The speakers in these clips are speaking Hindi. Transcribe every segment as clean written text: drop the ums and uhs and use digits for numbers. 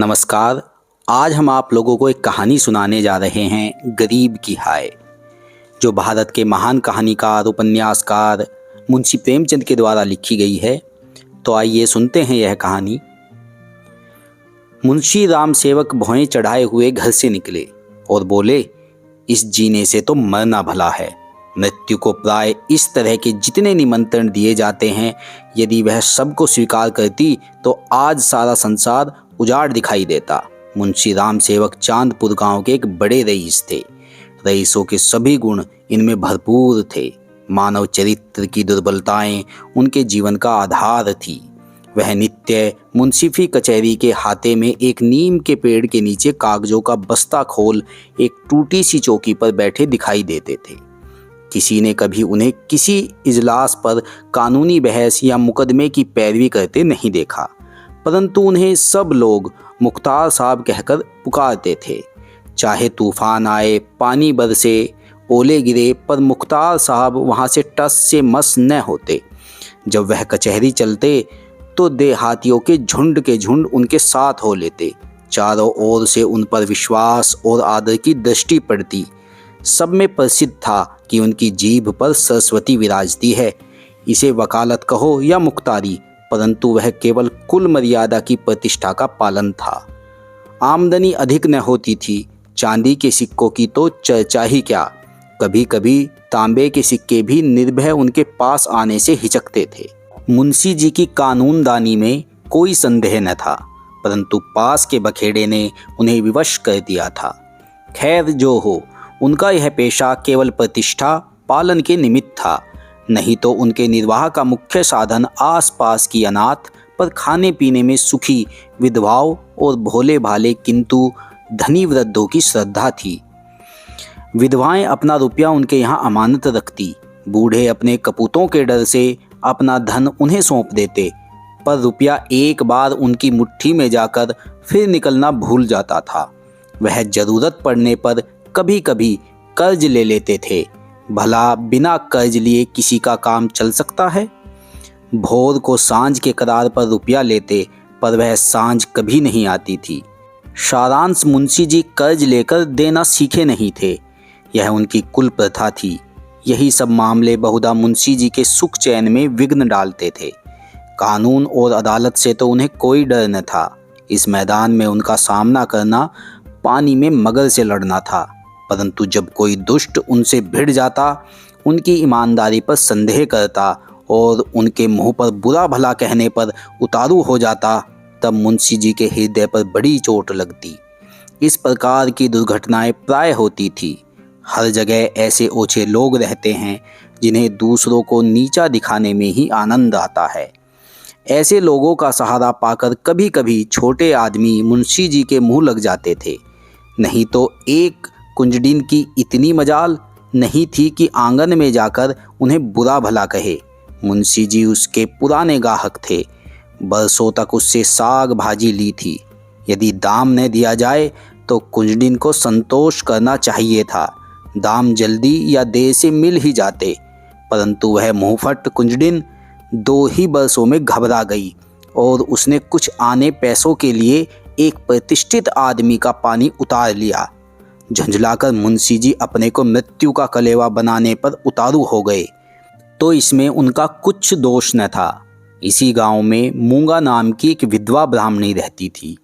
नमस्कार। आज हम आप लोगों को एक कहानी सुनाने जा रहे हैं, गरीब की हाय, जो भारत के महान कहानीकार उपन्यासकार मुंशी प्रेमचंद के द्वारा लिखी गई है। तो आइए सुनते हैं यह कहानी। मुंशी राम सेवक भौएं चढ़ाए हुए घर से निकले और बोले, इस जीने से तो मरना भला है। मृत्यु को प्राय इस तरह के जितने निमंत्रण दिए जाते हैं, यदि वह सबको स्वीकार करती तो आज सारा संसार उजाड़ दिखाई देता। मुंशी राम सेवक चांदपुर गांव के एक बड़े रईस थे। रईसों के सभी गुण इनमें भरपूर थे। मानव चरित्र की दुर्बलताएं उनके जीवन का आधार थी। वह नित्य मुंसिफी कचहरी के हाथे में एक नीम के पेड़ के नीचे कागजों का बस्ता खोल एक टूटी सी चौकी पर बैठे दिखाई देते थे। किसी ने कभी उन्हें किसी इजलास पर कानूनी बहस या मुकदमे की पैरवी करते नहीं देखा, परंतु उन्हें सब लोग मुख्तार साहब कहकर पुकारते थे। चाहे तूफान आए, पानी बरसे, ओले गिरे, पर मुख्तार साहब वहाँ से टस से मस न होते। जब वह कचहरी चलते तो देहातियों के झुंड उनके साथ हो लेते। चारों ओर से उन पर विश्वास और आदर की दृष्टि पड़ती। सब में प्रसिद्ध था कि उनकी जीभ पर सरस्वती विराजती है। इसे वकालत कहो या मुख्तारी, परंतु वह केवल कुल मर्यादा की प्रतिष्ठा का पालन था। आमदनी अधिक न होती थी। चांदी के सिक्कों की तो चर्चा ही क्या, कभी कभी तांबे के सिक्के भी निर्भय उनके पास आने से हिचकते थे। मुंशी जी की कानूनदानी में कोई संदेह न था, परंतु पास के बखेड़े ने उन्हें विवश कर दिया था। खैर जो हो, उनका यह पेशा केवल प्रतिष्ठा पालन के निमित्त था, नहीं तो उनके निर्वाह का मुख्य साधन आसपास की अनाथ पर खाने पीने में सुखी विधवाओं और भोले भाले किंतु धनी वृद्धों की श्रद्धा थी। विधवाएं अपना रुपया उनके यहाँ अमानत रखती। बूढ़े अपने कपूतों के डर से अपना धन उन्हें सौंप देते, पर रुपया एक बार उनकी मुट्ठी में जाकर फिर निकलना भूल जाता था। वह जरूरत पड़ने पर कभी कभी कर्ज ले लेते थे। भला बिना कर्ज लिए किसी का काम चल सकता है? भोर को सांझ के करार पर रुपया लेते, पर वह सांझ कभी नहीं आती थी। सारांश मुंशी जी कर्ज लेकर देना सीखे नहीं थे, यह उनकी कुल प्रथा थी। यही सब मामले बहुधा मुंशी जी के सुख चैन में विघ्न डालते थे। कानून और अदालत से तो उन्हें कोई डर न था। इस मैदान में उनका सामना करना पानी में मगर से लड़ना था। परंतु जब कोई दुष्ट उनसे भिड़ जाता, उनकी ईमानदारी पर संदेह करता और उनके मुंह पर बुरा भला कहने पर उतारू हो जाता, तब मुंशी जी के हृदय पर बड़ी चोट लगती। इस प्रकार की दुर्घटनाएं प्राय होती थी। हर जगह ऐसे ओछे लोग रहते हैं जिन्हें दूसरों को नीचा दिखाने में ही आनंद आता है। ऐसे लोगों का सहारा पाकर कभी कभी छोटे आदमी मुंशी जी के मुंह लग जाते थे। नहीं तो एक कुंजडिन की इतनी मजाल नहीं थी कि आंगन में जाकर उन्हें बुरा भला कहे। मुंशी जी उसके पुराने गाहक थे। बरसों तक उससे साग भाजी ली थी। यदि दाम न दिया जाए तो कुंजडिन को संतोष करना चाहिए था। दाम जल्दी या देर से मिल ही जाते, परंतु वह मुंहफट कुंजडिन 2 ही बरसों में घबरा गई और उसने कुछ आने पैसों के लिए एक प्रतिष्ठित आदमी का पानी उतार लिया। झंझलाकर मुंशी जी अपने को मृत्यु का कलेवा बनाने पर उतारू हो गए, तो इसमें उनका कुछ दोष न था। इसी गांव में मूंगा नाम की एक विधवा ब्राह्मणी रहती थी।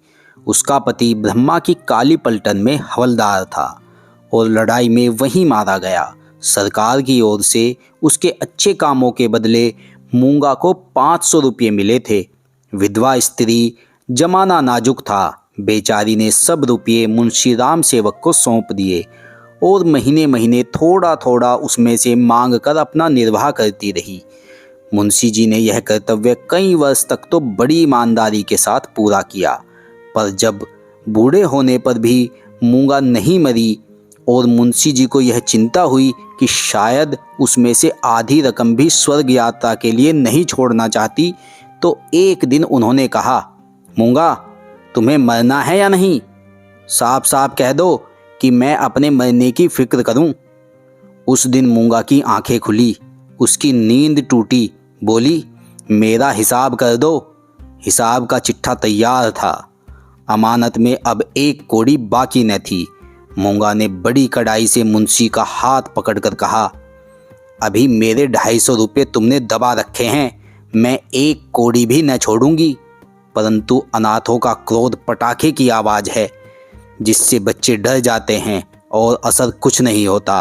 उसका पति ब्रह्मा की काली पलटन में हवलदार था और लड़ाई में वहीं मारा गया। सरकार की ओर से उसके अच्छे कामों के बदले मूंगा को 500 रुपये मिले थे। विधवा स्त्री, जमाना नाजुक था, बेचारी ने सब रुपये मुंशी राम सेवक को सौंप दिए और महीने महीने थोड़ा थोड़ा उसमें से मांग कर अपना निर्वाह करती रही। मुंशी जी ने यह कर्तव्य कई वर्ष तक तो बड़ी ईमानदारी के साथ पूरा किया, पर जब बूढ़े होने पर भी मूंगा नहीं मरी और मुंशी जी को यह चिंता हुई कि शायद उसमें से आधी रकम भी स्वर्ग यात्रा के लिए नहीं छोड़ना चाहती, तो एक दिन उन्होंने कहा, मूंगा, तुम्हें मरना है या नहीं? साफ साफ कह दो कि मैं अपने मरने की फिक्र करूं। उस दिन मूंगा की आंखें खुली, उसकी नींद टूटी। बोली, मेरा हिसाब कर दो। हिसाब का चिट्ठा तैयार था। अमानत में अब 1 कौड़ी बाकी न थी। मूंगा ने बड़ी कड़ाई से मुंशी का हाथ पकड़कर कहा, अभी मेरे 250 रुपये तुमने दबा रखे हैं, मैं 1 कौड़ी भी न छोड़ूंगी। परंतु अनाथों का क्रोध पटाखे की आवाज़ है, जिससे बच्चे डर जाते हैं और असर कुछ नहीं होता।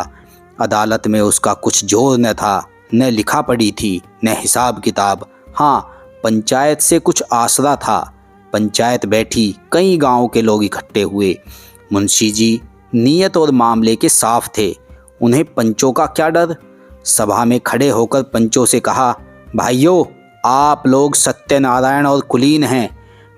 अदालत में उसका कुछ जोर न था, न लिखा पड़ी थी, न हिसाब किताब। हाँ, पंचायत से कुछ आसरा था। पंचायत बैठी, कई गांव के लोग इकट्ठे हुए। मुंशी जी नीयत और मामले के साफ थे, उन्हें पंचों का क्या डर। सभा में खड़े होकर पंचों से कहा, भाइयों, आप लोग सत्यनारायण और कुलीन हैं,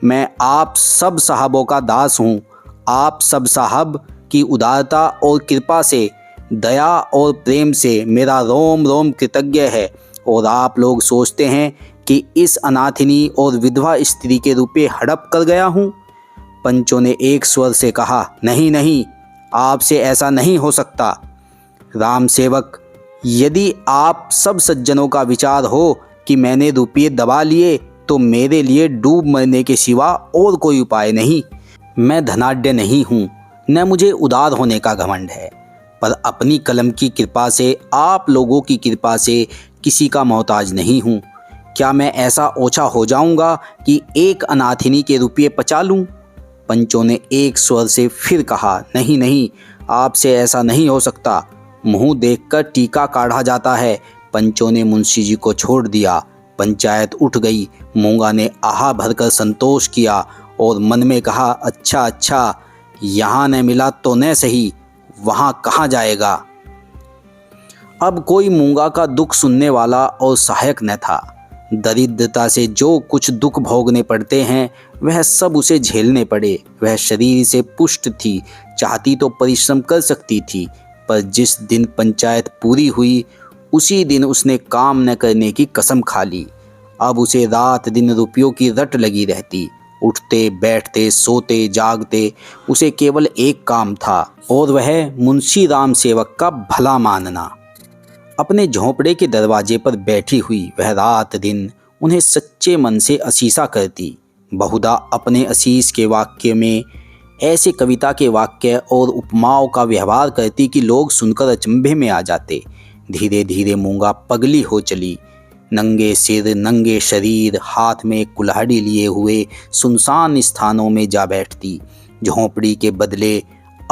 मैं आप सब साहबों का दास हूँ। आप सब साहब की उदारता और कृपा से, दया और प्रेम से मेरा रोम रोम कृतज्ञ है। और आप लोग सोचते हैं कि इस अनाथिनी और विधवा स्त्री के रुपये हड़प कर गया हूँ। पंचों ने एक स्वर से कहा, नहीं नहीं, आपसे ऐसा नहीं हो सकता। राम सेवक, यदि आप सब सज्जनों का विचार हो कि मैंने रुपये दबा लिए, तो मेरे लिए डूब मरने के सिवा और कोई उपाय नहीं। मैं धनाढ्य नहीं हूँ, न मुझे उदार होने का घमंड है, पर अपनी कलम की कृपा से, आप लोगों की कृपा से किसी का मोहताज नहीं हूँ। क्या मैं ऐसा ओछा हो जाऊँगा कि एक अनाथिनी के रुपये पचा लूँ? पंचों ने एक स्वर से फिर कहा, नहीं नहीं, आपसे ऐसा नहीं हो सकता। मुँह देखकर टीका काढ़ा जाता है। पंचों ने मुंशी जी को छोड़ दिया। पंचायत उठ गई। मूंगा ने आहा भरकर संतोष किया और मन में कहा, अच्छा अच्छा, यहाँ न मिला तो न सही, वहाँ कहाँ जाएगा। अब कोई मूंगा का दुख सुनने वाला और सहायक न था। दरिद्रता से जो कुछ दुख भोगने पड़ते हैं, वह सब उसे झेलने पड़े। वह शरीर से पुष्ट थी, चाहती तो परिश्रम कर सकती थी, पर जिस दिन पंचायत पूरी हुई, उसी दिन उसने काम न करने की कसम खा ली। अब उसे रात दिन रुपयों की रट लगी रहती। उठते बैठते सोते जागते उसे केवल एक काम था, और वह मुंशी राम सेवक का भला मानना। अपने झोंपड़े के दरवाजे पर बैठी हुई वह रात दिन उन्हें सच्चे मन से असीसा करती। बहुधा अपने असीस के वाक्य में ऐसे कविता के वाक्य और उपमाओं का व्यवहार करती कि लोग सुनकर अचंभे में आ जाते। धीरे धीरे मूंगा पगली हो चली। नंगे सिर, नंगे शरीर, हाथ में कुल्हाड़ी लिए हुए सुनसान स्थानों में जा बैठती। झोंपड़ी के बदले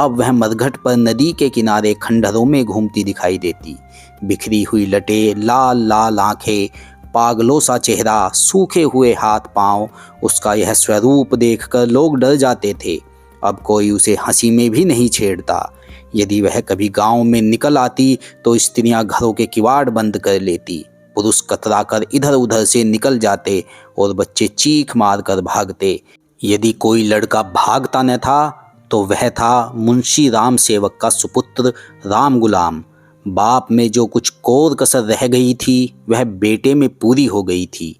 अब वह मरघट पर नदी के किनारे खंडहरों में घूमती दिखाई देती। बिखरी हुई लटें, लाल लाल आंखें, पागलों सा चेहरा, सूखे हुए हाथ पांव, उसका यह स्वरूप देखकर लोग डर जाते थे। अब कोई उसे हंसी में भी नहीं छेड़ता। यदि वह कभी गांव में निकल आती तो स्त्रियां घरों के किवाड़ बंद कर लेती। पुरुष कतराकर इधर उधर से निकल जाते और बच्चे चीख मार कर भागते। यदि कोई लड़का भागता न था तो वह था मुंशी राम सेवक का सुपुत्र राम गुलाम। बाप में जो कुछ कोर कसर रह गई थी वह बेटे में पूरी हो गई थी।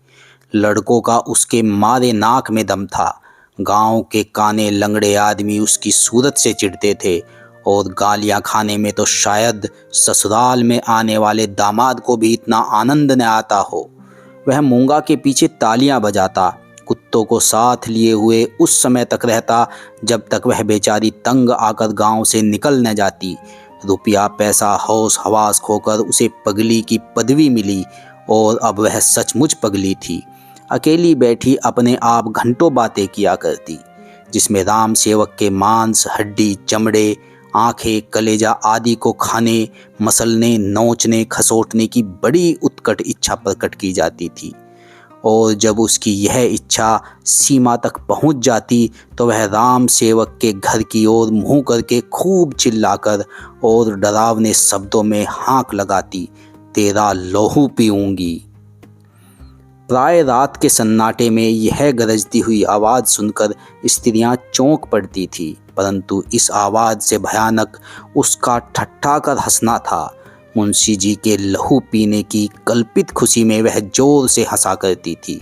लड़कों का उसके मारे नाक में दम था। गांव के काने लंगड़े आदमी उसकी सूरत से चिढ़ते थे, और गालियां खाने में तो शायद ससुराल में आने वाले दामाद को भी इतना आनंद न आता हो। वह मूंगा के पीछे तालियां बजाता, कुत्तों को साथ लिए हुए उस समय तक रहता जब तक वह बेचारी तंग आकर गांव से निकल न जाती। रुपया पैसा हौस हवास खोकर उसे पगली की पदवी मिली, और अब वह सचमुच पगली थी। अकेली बैठी अपने आप घंटों बातें किया करती, जिसमें राम सेवक के मांस, हड्डी, चमड़े, आंखें, कलेजा आदि को खाने, मसलने, नोचने, खसोटने की बड़ी उत्कट इच्छा प्रकट की जाती थी। और जब उसकी यह इच्छा सीमा तक पहुंच जाती तो वह राम सेवक के घर की ओर मुंह करके खूब चिल्लाकर और डरावने शब्दों में हाँक लगाती, तेरा लहू पीऊंगी। प्राय रात के सन्नाटे में यह गरजती हुई आवाज़ सुनकर स्त्रियां चौंक पड़ती थी, परंतु इस आवाज़ से भयानक उसका ठट्ठा कर हंसना था। मुंशी जी के लहू पीने की कल्पित खुशी में वह जोर से हंसा करती थी।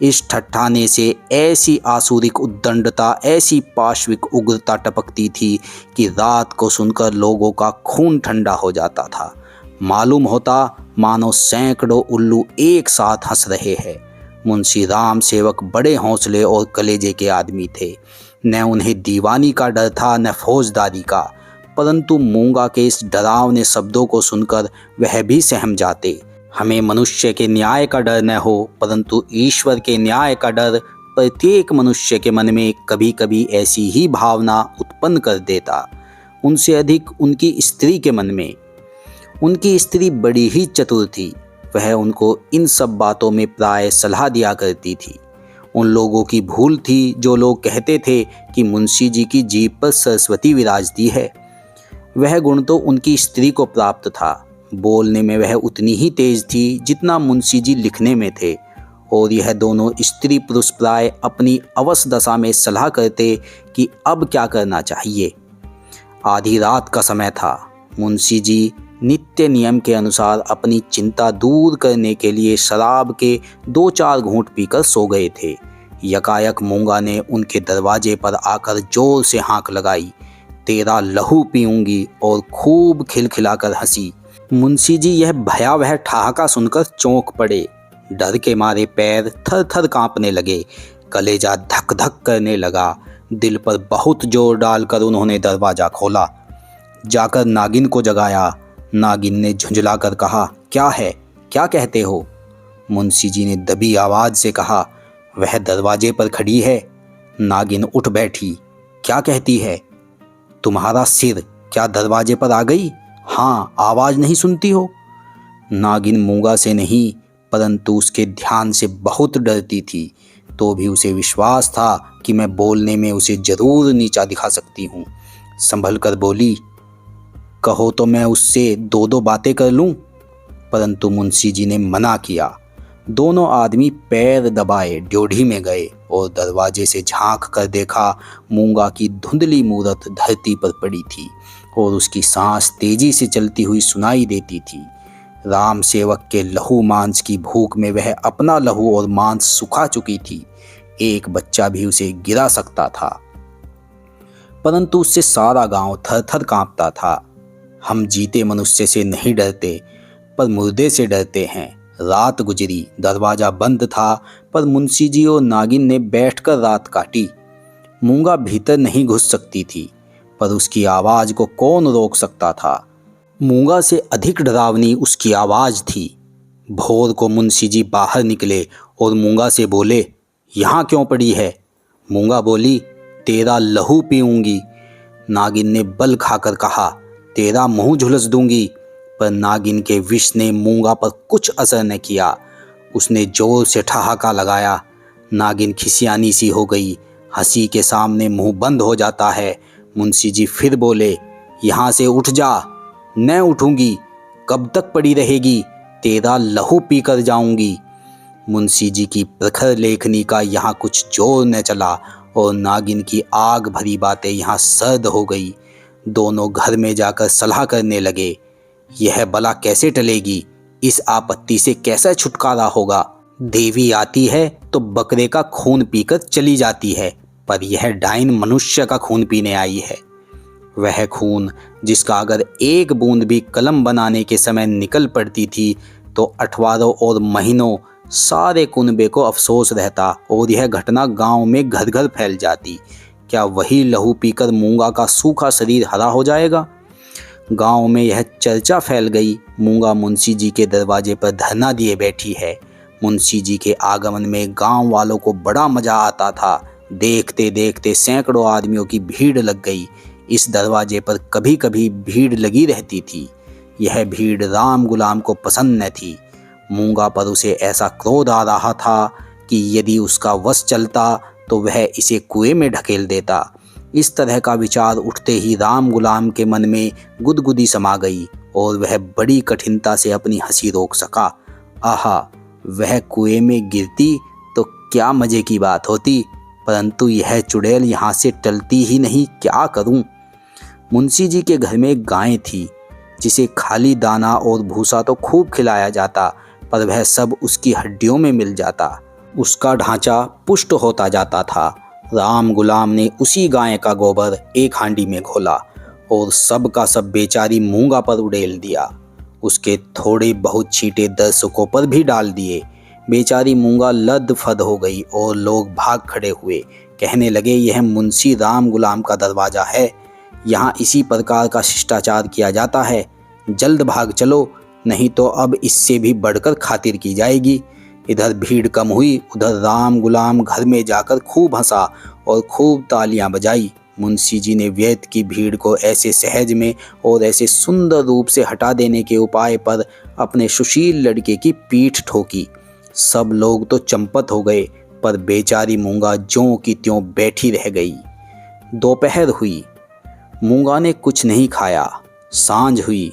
इस ठट्ठाने से ऐसी आसुरिक उद्दंडता, ऐसी पाशविक उग्रता टपकती थी कि रात को सुनकर लोगों का खून ठंडा हो जाता था। मालूम होता मानो सैकड़ों उल्लू एक साथ हंस रहे हैं। मुंशी राम सेवक बड़े हौसले और कलेजे के आदमी थे। न उन्हें दीवानी का डर था न फौजदारी का, परंतु मूंगा के इस डरावने शब्दों को सुनकर वह भी सहम जाते। हमें मनुष्य के न्याय का डर न हो, परंतु ईश्वर के न्याय का डर प्रत्येक मनुष्य के मन में कभी कभी ऐसी ही भावना उत्पन्न कर देता। उनसे अधिक उनकी स्त्री के मन में। उनकी स्त्री बड़ी ही चतुर थी। वह उनको इन सब बातों में प्राय सलाह दिया करती थी। उन लोगों की भूल थी जो लोग कहते थे कि मुंशी जी की जीभ पर सरस्वती विराजती है। वह गुण तो उनकी स्त्री को प्राप्त था। बोलने में वह उतनी ही तेज थी जितना मुंशी जी लिखने में थे, और यह दोनों स्त्री पुरुष प्राय अपनी अवश दशा में सलाह करते कि अब क्या करना चाहिए। आधी रात का समय था। मुंशी जी नित्य नियम के अनुसार अपनी चिंता दूर करने के लिए शराब के 2-4 घूंट पीकर सो गए थे। यकायक मूंगा ने उनके दरवाजे पर आकर जोर से हाँक लगाई, तेरा लहू पीऊंगी, और खूब खिलखिलाकर हंसी। मुंशी जी यह भयावह ठहाका सुनकर चौंक पड़े। डर के मारे पैर थर थर कांपने लगे, कलेजा धक धक करने लगा। दिल पर बहुत जोर डालकर उन्होंने दरवाज़ा खोला। जाकर नागिन को जगाया। नागिन ने झुंझलाकर कहा, क्या है, क्या कहते हो? मुंशी जी ने दबी आवाज़ से कहा, वह दरवाजे पर खड़ी है। नागिन उठ बैठी। क्या कहती है? तुम्हारा सिर क्या दरवाजे पर आ गई? हाँ, आवाज़ नहीं सुनती हो? नागिन मूंगा से नहीं, परंतु उसके ध्यान से बहुत डरती थी, तो भी उसे विश्वास था कि मैं बोलने में उसे जरूर नीचा दिखा सकती हूँ। संभल कर बोली, कहो तो मैं उससे 2-2 बातें कर लूँ। परंतु मुंशी जी ने मना किया। दोनों आदमी पैर दबाए ड्योढ़ी में गए और दरवाजे से झांक कर देखा, मूंगा की धुंधली मूरत धरती पर पड़ी थी और उसकी सांस तेजी से चलती हुई सुनाई देती थी। राम सेवक के लहू मांस की भूख में वह अपना लहू और मांस सुखा चुकी थी। एक बच्चा भी उसे गिरा सकता था, परंतु उससे सारा गांव थर थर कांपता था। हम जीते मनुष्य से नहीं डरते, पर मुर्दे से डरते हैं। रात गुजरी, दरवाजा बंद था, पर मुंशी जी और नागिन ने बैठकर रात काटी। मूंगा भीतर नहीं घुस सकती थी, पर उसकी आवाज़ को कौन रोक सकता था। मूंगा से अधिक डरावनी उसकी आवाज़ थी। भोर को मुंशी जी बाहर निकले और मूंगा से बोले, यहाँ क्यों पड़ी है? मूंगा बोली, तेरा लहू पीऊंगी। नागिन ने बल खाकर कहा, तेरा मुंह झुलस दूंगी। पर नागिन के विष ने मूंगा पर कुछ असर न किया। उसने जोर से ठहाका लगाया। नागिन खिसियानी सी हो गई। हंसी के सामने मुंह बंद हो जाता है। मुंशी जी फिर बोले, यहाँ से उठ जा। न उठूंगी। कब तक पड़ी रहेगी? तेरा लहू पी कर जाऊंगी। मुंशी जी की प्रखर लेखनी का यहाँ कुछ जोर न चला और नागिन की आग भरी बातें यहाँ सर्द हो गई। दोनों घर में जाकर सलाह करने लगे, यह बला कैसे टलेगी? इस आपत्ति से कैसा छुटकारा होगा? देवी आती है तो बकरे का खून पीकर चली जाती है, पर यह डाइन मनुष्य का खून पीने आई है। वह खून जिसका अगर एक बूंद भी कलम बनाने के समय निकल पड़ती थी तो अठवारों और महीनों सारे कुनबे को अफसोस रहता और यह घटना गांव में घर घर फैल जाती। क्या वही लहू पीकर मूंगा का सूखा शरीर हरा हो जाएगा? गांव में यह चर्चा फैल गई। मूंगा मुंशी जी के दरवाजे पर धरना दिए बैठी है। मुंशी जी के आगमन में गांव वालों को बड़ा मजा आता था। देखते देखते सैकड़ों आदमियों की भीड़ लग गई। इस दरवाजे पर कभी कभी भीड़ लगी रहती थी। यह भीड़ राम गुलाम को पसंद न थी। मूंगा पर उसे ऐसा क्रोध आ रहा था कि यदि उसका वश चलता तो वह इसे कुएं में ढकेल देता। इस तरह का विचार उठते ही राम गुलाम के मन में गुदगुदी समा गई और वह बड़ी कठिनता से अपनी हंसी रोक सका। आहा, वह कुएं में गिरती तो क्या मजे की बात होती, परंतु यह चुड़ैल यहाँ से टलती ही नहीं, क्या करूं? मुंशी जी के घर में एक गाय थी जिसे खाली दाना और भूसा तो खूब खिलाया जाता, पर वह सब उसकी हड्डियों में मिल जाता। उसका ढांचा पुष्ट होता जाता था। राम गुलाम ने उसी गाय का गोबर एक हांडी में घोला और सब का सब बेचारी मूंगा पर उड़ेल दिया। उसके थोड़े बहुत छींटे दर्शकों पर भी डाल दिए। बेचारी मूंगा लद फद हो गई और लोग भाग खड़े हुए, कहने लगे, यह मुंशी राम गुलाम का दरवाज़ा है, यहाँ इसी प्रकार का शिष्टाचार किया जाता है। जल्द भाग चलो, नहीं तो अब इससे भी बढ़कर खातिर की जाएगी। इधर भीड़ कम हुई, उधर राम गुलाम घर में जाकर खूब हंसा और खूब तालियां बजाई। मुंशी जी ने व्यर्थ की भीड़ को ऐसे सहज में और ऐसे सुंदर रूप से हटा देने के उपाय पर अपने सुशील लड़के की पीठ ठोकी। सब लोग तो चंपत हो गए, पर बेचारी मूंगा ज्यों की त्यों बैठी रह गई। दोपहर हुई, मूंगा ने कुछ नहीं खाया। सांझ हुई,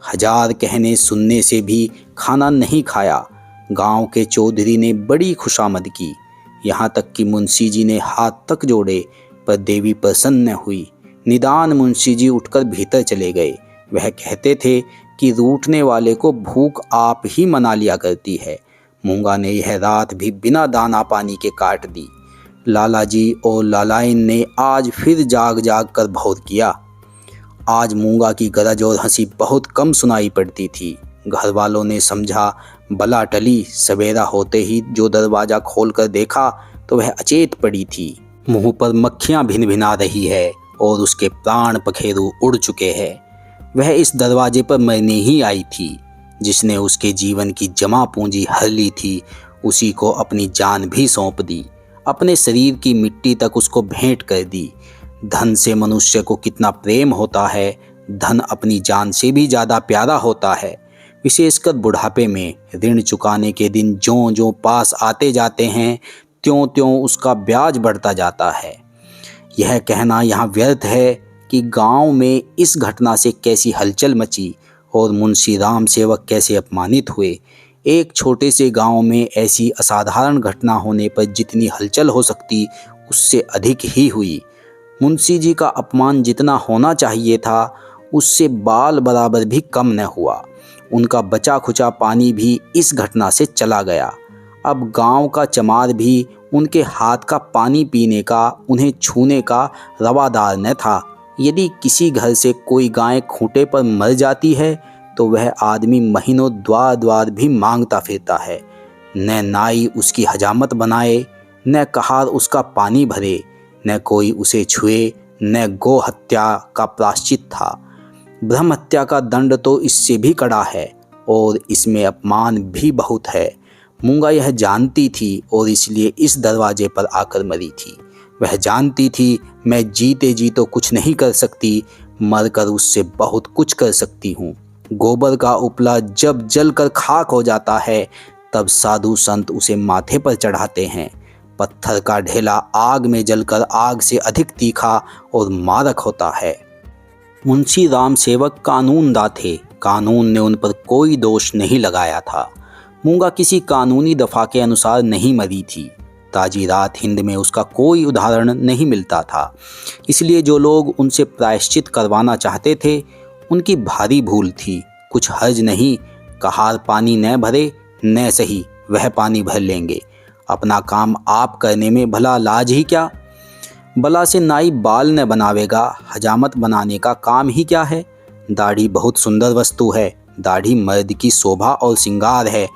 हजार कहने सुनने से भी खाना नहीं खाया। गांव के चौधरी ने बड़ी खुशामद की, यहाँ तक कि मुंशी जी ने हाथ तक जोड़े, पर देवी प्रसन्न हुई। निदान मुंशी जी उठकर भीतर चले गए। वह कहते थे कि रूठने वाले को भूख आप ही मना लिया करती है। मूंगा ने यह रात भी बिना दाना पानी के काट दी। लाला जी और लालाइन ने आज फिर जाग जाग कर भौर किया। आज मूंगा की गरज और हंसी बहुत कम सुनाई पड़ती थी। घर वालों ने समझा बला टली। सवेरा होते ही जो दरवाज़ा खोलकर देखा तो वह अचेत पड़ी थी। मुंह पर मक्खियाँ भिन भिना रही है और उसके प्राण पखेरु उड़ चुके हैं। वह इस दरवाजे पर मरने ही आई थी। जिसने उसके जीवन की जमा पूंजी हर ली थी, उसी को अपनी जान भी सौंप दी। अपने शरीर की मिट्टी तक उसको भेंट कर दी। धन से मनुष्य को कितना प्रेम होता है, धन अपनी जान से भी ज़्यादा प्यारा होता है। विशेषकर बुढ़ापे में ऋण चुकाने के दिन ज्यों ज्यों पास आते जाते हैं, त्यों त्यों उसका ब्याज बढ़ता जाता है। यह कहना यहाँ व्यर्थ है कि गांव में इस घटना से कैसी हलचल मची और मुंशी राम सेवक कैसे अपमानित हुए। एक छोटे से गांव में ऐसी असाधारण घटना होने पर जितनी हलचल हो सकती, उससे अधिक ही हुई। मुंशी जी का अपमान जितना होना चाहिए था, उससे बाल बराबर भी कम न हुआ। उनका बचा खुचा पानी भी इस घटना से चला गया। अब गांव का चमार भी उनके हाथ का पानी पीने का, उन्हें छूने का रवादार न था। यदि किसी घर से कोई गाय खूंटे पर मर जाती है तो वह आदमी महीनों द्वार द्वार भी मांगता फिरता है। न नाई उसकी हजामत बनाए, न कहार उसका पानी भरे, न कोई उसे छुए, न गो हत्या का प्रायश्चित था। ब्रह्म हत्या का दंड तो इससे भी कड़ा है और इसमें अपमान भी बहुत है। मूंगा यह जानती थी और इसलिए इस दरवाजे पर आकर मरी थी। वह जानती थी मैं जीते जी तो कुछ नहीं कर सकती, मरकर उससे बहुत कुछ कर सकती हूँ। गोबर का उपला जब जलकर खाक हो जाता है, तब साधु संत उसे माथे पर चढ़ाते हैं। पत्थर का ढेला आग में जलकर आग से अधिक तीखा और मारक होता है। मुंशी राम सेवक कानूनदा थे। कानून ने उन पर कोई दोष नहीं लगाया था। मूंगा किसी कानूनी दफा के अनुसार नहीं मरी थी। ताजी रात हिंद में उसका कोई उदाहरण नहीं मिलता था। इसलिए जो लोग उनसे प्रायश्चित करवाना चाहते थे, उनकी भारी भूल थी। कुछ हर्ज नहीं, कहार पानी न भरे न सही, वह पानी भर लेंगे। अपना काम आप करने में भला लाज ही क्या। बला से नाई बाल न बनावेगा, हजामत बनाने का काम ही क्या है। दाढ़ी बहुत सुंदर वस्तु है। दाढ़ी मर्द की शोभा और श्रृंगार है,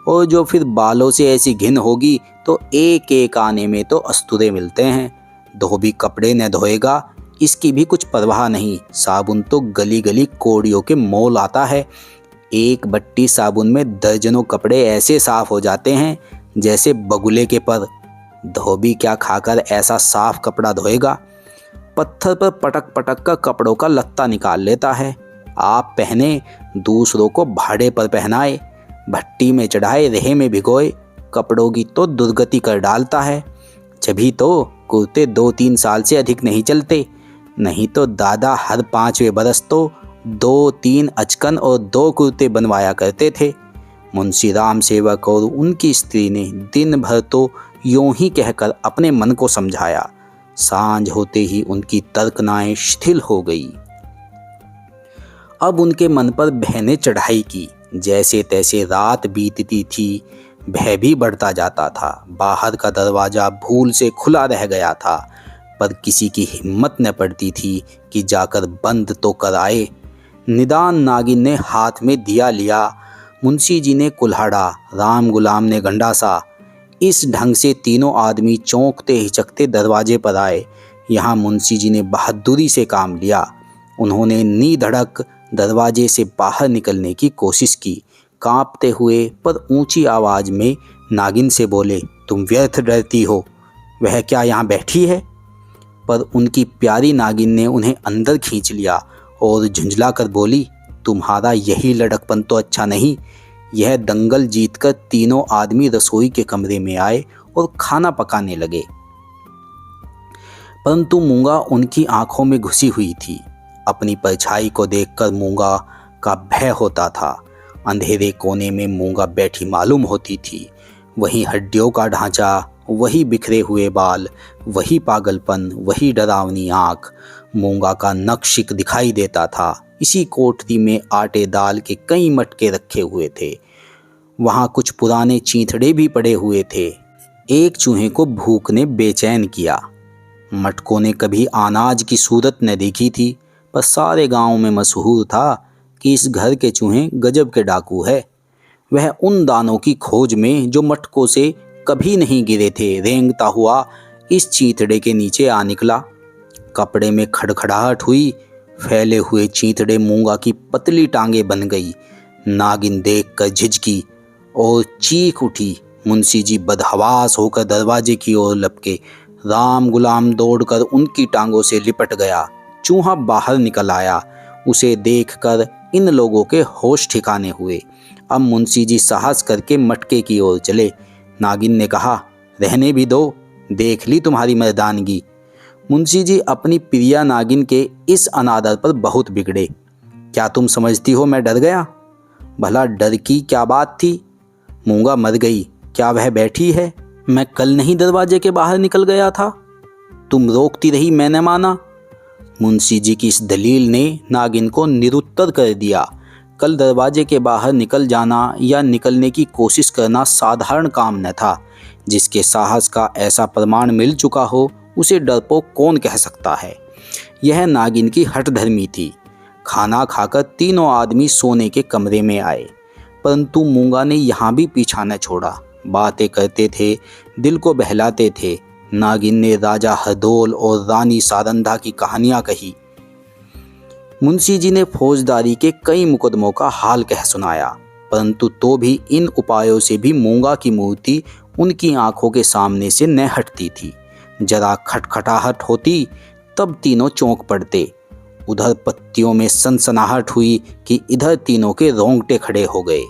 और जो फिर बालों से ऐसी घिन होगी तो एक एक आने में तो अस्तुरे मिलते हैं। धोबी कपड़े न धोएगा, इसकी भी कुछ परवाह नहीं। साबुन तो गली गली कोड़ियों के मोल आता है। एक बट्टी साबुन में दर्जनों कपड़े ऐसे साफ हो जाते हैं जैसे बगुले के पर। धोबी क्या खाकर ऐसा साफ कपड़ा धोएगा। पत्थर पर पटक पटक कर कपड़ों का लत्ता निकाल लेता है। आप पहने, दूसरों को भाड़े पर पहनाए, भट्टी में चढ़ाए, रेहे में भिगोए, कपड़ों की तो दुर्गति कर डालता है। जभी तो कुर्ते 2-3 साल से अधिक नहीं चलते, नहीं तो दादा हर 5वें बरस तो 2-3 अचकन और 2 कुर्ते बनवाया करते थे। मुंशी राम सेवक और उनकी स्त्री ने दिन भर तो यूं ही कहकर अपने मन को समझाया। सांझ होते ही उनकी तर्कनाएं शिथिल हो गई। अब उनके मन पर भय ने चढ़ाई की। जैसे तैसे रात बीतती थी, भय भी बढ़ता जाता था। बाहर का दरवाज़ा भूल से खुला रह गया था, पर किसी की हिम्मत न पड़ती थी कि जाकर बंद तो कराए। निदान नागिन ने हाथ में दिया लिया, मुंशी जी ने कुल्हाड़ा, राम गुलाम ने गंडासा। इस ढंग से तीनों आदमी चौंकते हिचकते दरवाजे पर आए। यहाँ मुंशी जी ने बहादुरी से काम लिया। उन्होंने निधड़क दरवाजे से बाहर निकलने की कोशिश की। कांपते हुए पर ऊंची आवाज में नागिन से बोले, तुम व्यर्थ डरती हो, वह क्या यहाँ बैठी है? पर उनकी प्यारी नागिन ने उन्हें अंदर खींच लिया और झुंझला कर बोली, तुम्हारा यही लड़कपन तो अच्छा नहीं। यह दंगल जीतकर तीनों आदमी रसोई के कमरे में आए और खाना पकाने लगे, परंतु मूंगा उनकी आंखों में घुसी हुई थी। अपनी परछाई को देखकर मूंगा का भय होता था। अंधेरे कोने में मूंगा बैठी मालूम होती थी। वही हड्डियों का ढांचा, वही बिखरे हुए बाल, वही पागलपन, वही डरावनी आंख। मूंगा का नक्शिक दिखाई देता था। इसी कोठरी में आटे दाल के कई मटके रखे हुए थे। वहाँ कुछ पुराने चींथड़े भी पड़े हुए थे। एक चूहे को भूख ने बेचैन किया। मटकों ने कभी अनाज की सूरत न देखी थी, पर सारे गांव में मशहूर था कि इस घर के चूहे गजब के डाकू है। वह उन दानों की खोज में जो मटकों से कभी नहीं गिरे थे रेंगता हुआ इस चींथड़े के नीचे आ निकला। कपड़े में खड़खड़ाहट हुई। फैले हुए चींथड़े मूंगा की पतली टांगे बन गई। नागिन देखकर झिझकी और चीख उठी। मुंशी जी बदहवास होकर दरवाजे की ओर लपके। राम गुलाम दौड़कर उनकी टांगों से लिपट गया। चूहा बाहर निकल आया। उसे देखकर इन लोगों के होश ठिकाने हुए। अब मुंशी जी साहस करके मटके की ओर चले। नागिन ने कहा, रहने भी दो, देख ली तुम्हारी मर्दानगी। मुंशी जी अपनी प्रिया नागिन के इस अनादर पर बहुत बिगड़े। क्या तुम समझती हो मैं डर गया? भला डर की क्या बात थी? मूंगा मर गई, क्या वह बैठी है? मैं कल नहीं दरवाजे के बाहर निकल गया था? तुम रोकती रही, मैंने माना। मुंशी जी की इस दलील ने नागिन को निरुत्तर कर दिया। कल दरवाजे के बाहर निकल जाना या निकलने की कोशिश करना साधारण काम न था। जिसके साहस का ऐसा प्रमाण मिल चुका हो उसे डरपोक कौन कह सकता है। यह नागिन की हठधर्मी थी। खाना खाकर तीनों आदमी सोने के कमरे में आए, परंतु मूंगा ने यहाँ भी पीछा न छोड़ा। बातें करते थे, दिल को बहलाते थे। नागिन ने राजा हरदौल और रानी सारंधा की कहानियां कही। मुंशी जी ने फौजदारी के कई मुकदमों का हाल कह सुनाया, परंतु तो भी इन उपायों से भी मूंगा की मूर्ति उनकी आंखों के सामने से न हटती थी। जरा खटखटाहट होती तब तीनों चौंक पड़ते। उधर पत्तियों में सनसनाहट हुई कि इधर तीनों के रोंगटे खड़े हो गए।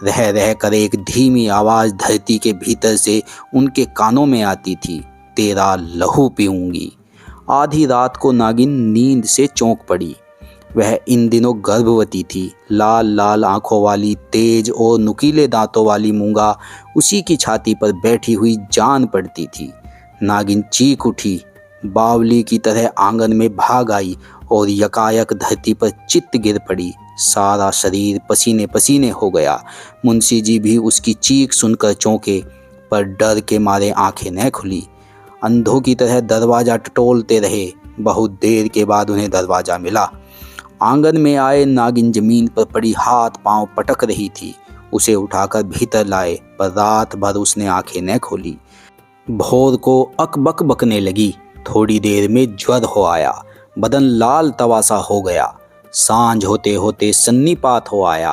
रह रह कर एक धीमी आवाज धरती के भीतर से उनके कानों में आती थी, तेरा लहू पीऊंगी। आधी रात को नागिन नींद से चौंक पड़ी। वह इन दिनों गर्भवती थी। लाल लाल आंखों वाली, तेज और नुकीले दांतों वाली मूंगा उसी की छाती पर बैठी हुई जान पड़ती थी। नागिन चीख उठी, बावली की तरह आंगन में भाग आई और यकायक धरती पर चित्त गिर पड़ी। सारा शरीर पसीने पसीने हो गया। मुंशी जी भी उसकी चीख सुनकर चौंके, पर डर के मारे आंखें न खुली। अंधों की तरह दरवाज़ा टटोलते रहे। बहुत देर के बाद उन्हें दरवाज़ा मिला। आंगन में आए नागिन जमीन पर पड़ी हाथ पांव पटक रही थी। उसे उठाकर भीतर लाए, पर रात भर उसने आंखें न खोली। भोर को अकबक बकने लगी। थोड़ी देर में ज्वर हो आया। बदन लाल तवा सा हो गया। सांझ होते होते सन्नीपात हो आया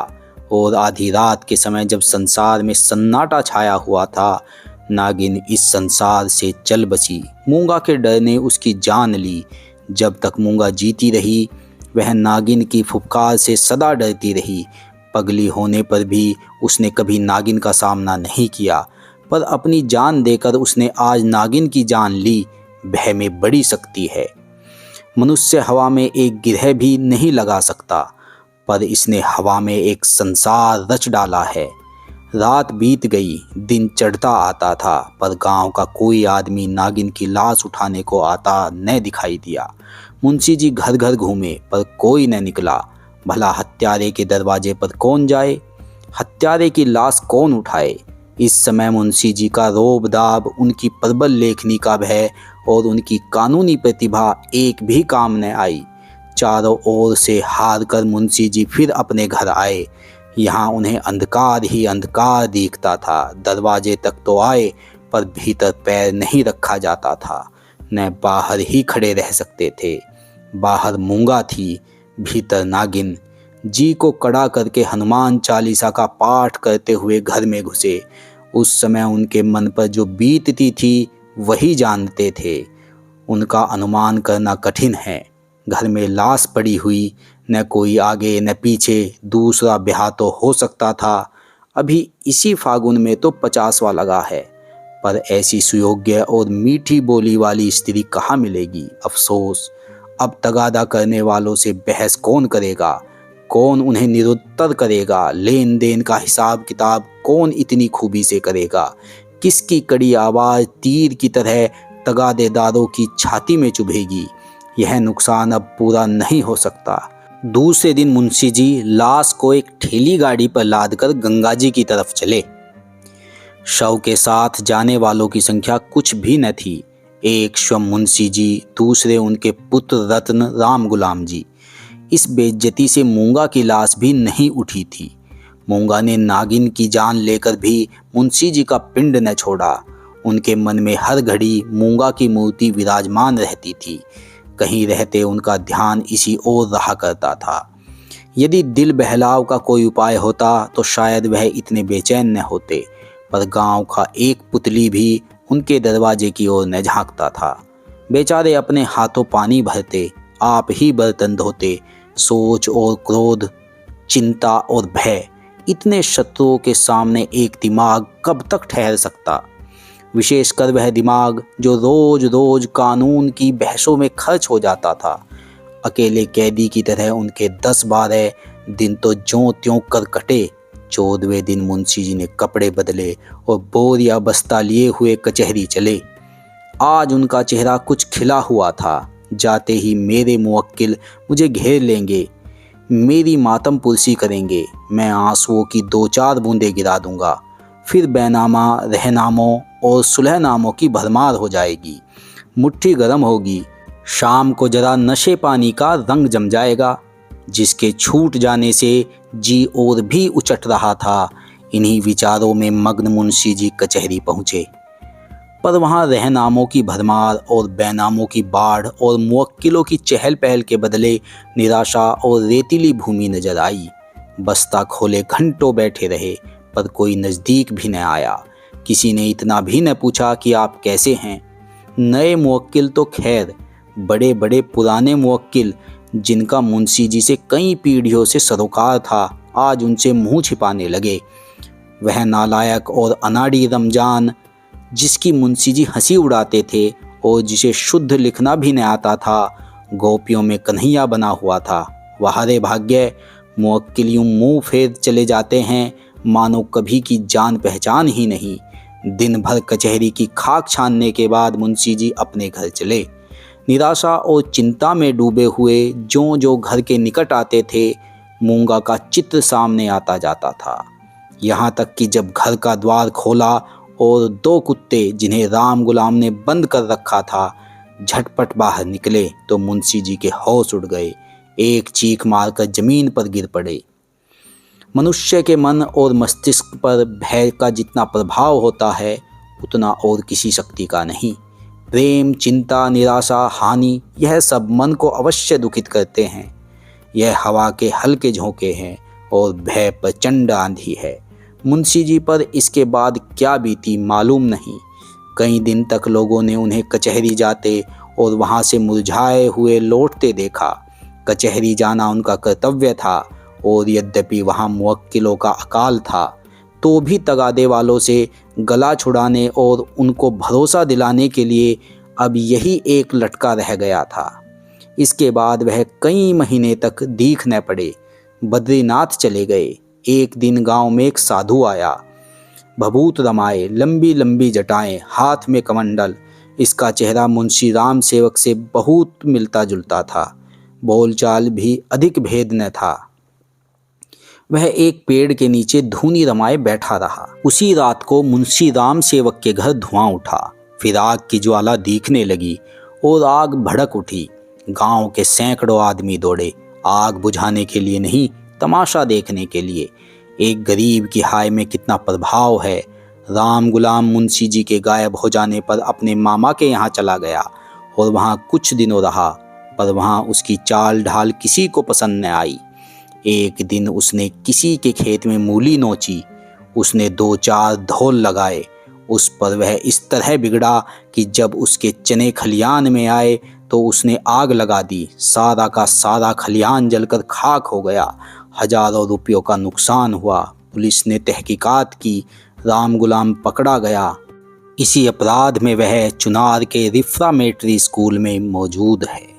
और आधी रात के समय जब संसार में सन्नाटा छाया हुआ था, नागिन इस संसार से चल बसी। मूंगा के डर ने उसकी जान ली। जब तक मूंगा जीती रही वह नागिन की फुफकार से सदा डरती रही। पगली होने पर भी उसने कभी नागिन का सामना नहीं किया, पर अपनी जान देकर उसने आज नागिन की जान ली। भय में बड़ी शक्ति है। मनुष्य हवा में एक गिरह भी नहीं लगा सकता, पर इसने हवा में एक संसार रच डाला है। रात बीत गई, दिन चढ़ता आता था, पर गांव का कोई आदमी नागिन की लाश उठाने को आता न दिखाई दिया। मुंशी जी घर घर घूमे, पर कोई न निकला। भला हत्यारे के दरवाजे पर कौन जाए? हत्यारे की लाश कौन उठाए? इस समय मुंशी जी का रोब दाब, उनकी प्रबल लेखनी का भय और उनकी कानूनी प्रतिभा एक भी काम न आई। चारों ओर से हार कर मुंशी जी फिर अपने घर आए। यहाँ उन्हें अंधकार ही अंधकार दिखता था। दरवाजे तक तो आए पर भीतर पैर नहीं रखा जाता था, न बाहर ही खड़े रह सकते थे। बाहर मूंगा थी, भीतर नागिन। जी को कड़ा करके हनुमान चालीसा का पाठ करते हुए घर में घुसे। उस समय उनके मन पर जो बीतती थी वही जानते थे। उनका अनुमान करना कठिन है। घर में लाश पड़ी हुई, न कोई आगे न पीछे, दूसरा ब्याह तो हो सकता था। अभी इसी फागुन में तो 50वां लगा है, पर ऐसी सुयोग्य और मीठी बोली वाली स्त्री कहाँ मिलेगी। अफसोस, अब तगादा करने वालों से बहस कौन करेगा, कौन उन्हें निरुत्तर करेगा। लेन देन का हिसाब किताब कौन इतनी खूबी से करेगा। किसकी कड़ी आवाज़ तीर की तरह तगादेदारों की छाती में चुभेगी। यह नुकसान अब पूरा नहीं हो सकता। दूसरे दिन मुंशी जी लाश को एक ठेली गाड़ी पर लादकर गंगा जी की तरफ चले। शव के साथ जाने वालों की संख्या कुछ भी न थी। एक स्वयं मुंशी जी, दूसरे उनके पुत्र रत्न राम गुलाम जी। इस बेइज्जती से मूंगा की लाश भी नहीं उठी थी। मूंगा ने नागिन की जान लेकर भी मुंशी जी का पिंड न छोड़ा। उनके मन में हर घड़ी मूंगा की मूर्ति विराजमान रहती थी। कहीं रहते उनका ध्यान इसी ओर रहा करता था। यदि दिल बहलाव का कोई उपाय होता तो शायद वह इतने बेचैन न होते, पर गांव का एक पुतली भी उनके दरवाजे की ओर न झांकता था। बेचारे अपने हाथों पानी भरते, आप ही बर्तन धोते। सोच और क्रोध, चिंता और भय, इतने शत्रुओं के सामने एक दिमाग कब तक ठहर सकता। विशेषकर वह दिमाग जो रोज रोज कानून की बहसों में खर्च हो जाता था। अकेले कैदी की तरह उनके 10-12 दिन तो ज्यों त्यों कर कटे। 14वें दिन मुंशी जी ने कपड़े बदले और बोरिया बस्ता लिए हुए कचहरी चले। आज उनका चेहरा कुछ खिला हुआ था। जाते ही मेरे मुवक्किल मुझे घेर लेंगे, मेरी मातम पुरसी करेंगे। मैं आंसुओं की 2-4 बूंदें गिरा दूंगा, फिर बैनामा रहनामों और सुलहनामों की भरमार हो जाएगी। मुट्ठी गर्म होगी। शाम को जरा नशे पानी का रंग जम जाएगा, जिसके छूट जाने से जी और भी उचट रहा था। इन्हीं विचारों में मग्न मुंशी जी कचहरी पहुँचे, पर वहाँ रहनामों की भरमार और बैनामों की बाढ़ और मुवक्किलों की चहल पहल के बदले निराशा और रेतीली भूमि नजर आई। बस्ता खोले घंटों बैठे रहे, पर कोई नज़दीक भी न आया। किसी ने इतना भी न पूछा कि आप कैसे हैं। नए मुवक्किल तो खैर, बड़े बड़े पुराने मुवक्किल जिनका मुंशी जी से कई पीढ़ियों से सरोकार था, आज उनसे मुंह छिपाने लगे। वह नालायक और अनाड़ी रमजान, जिसकी मुंशी जी हंसी उड़ाते थे और जिसे शुद्ध लिखना भी न आता था, गोपियों में कन्हैया बना हुआ था। वाहरे भाग्य, मुवक्किल यूं मुँह फेर चले जाते हैं मानो कभी की जान पहचान ही नहीं। दिन भर कचहरी की खाक छानने के बाद मुंशी जी अपने घर चले। निराशा और चिंता में डूबे हुए जो जो घर के निकट आते थे, मूंगा का चित्र सामने आता जाता था। यहाँ तक कि जब घर का द्वार खोला और 2 कुत्ते, जिन्हें राम गुलाम ने बंद कर रखा था, झटपट बाहर निकले तो मुंशी जी के होश उड़ गए। एक चीख मारकर जमीन पर गिर पड़े। मनुष्य के मन और मस्तिष्क पर भय का जितना प्रभाव होता है, उतना और किसी शक्ति का नहीं। प्रेम, चिंता, निराशा, हानि, यह सब मन को अवश्य दुखित करते हैं। यह हवा के हल्के झोंके हैं और भय प्रचंड आंधी है। मुंशी जी पर इसके बाद क्या बीती मालूम नहीं। कई दिन तक लोगों ने उन्हें कचहरी जाते और वहां से मुरझाए हुए लौटते देखा। कचहरी जाना उनका कर्तव्य था, और यद्यपि वहां मुवक्किलों का अकाल था, तो भी तगादे वालों से गला छुड़ाने और उनको भरोसा दिलाने के लिए अब यही एक लटका रह गया था। इसके बाद वह कई महीने तक दीख न पड़े। बद्रीनाथ चले गए। एक दिन गांव में एक साधु आया, भभूत रमाए, लंबी लंबी जटाएं, हाथ में कमंडल। इसका चेहरा मुंशी राम सेवक से बहुत मिलता जुलता था। बोलचाल भी अधिक भेद न था। वह एक पेड़ के नीचे धूनी रमाए बैठा रहा। उसी रात को मुंशी राम सेवक के घर धुआं उठा। फिर आग की ज्वाला दिखने लगी और आग भड़क उठी। गांव के सैकड़ों आदमी दौड़े, आग बुझाने के लिए नहीं, तमाशा देखने के लिए। एक गरीब की हाय में कितना प्रभाव है। राम गुलाम मुंशी जी के गायब हो जाने पर अपने मामा के यहाँ चला गया और वहाँ कुछ दिनों रहा, पर वहाँ उसकी चाल ढाल किसी को पसंद न आई। एक दिन उसने किसी के खेत में मूली नोची। उसने 2-4 धौल लगाए। उस पर वह इस तरह बिगड़ा कि जब उसके चने खलियान में आए तो उसने आग लगा दी। सारा का सारा खलियान जलकर खाक हो गया। हजारों रुपयों का नुकसान हुआ। पुलिस ने तहकीकात की। राम गुलाम पकड़ा गया। इसी अपराध में वह चुनार के रिफ्रामेटरी स्कूल में मौजूद है।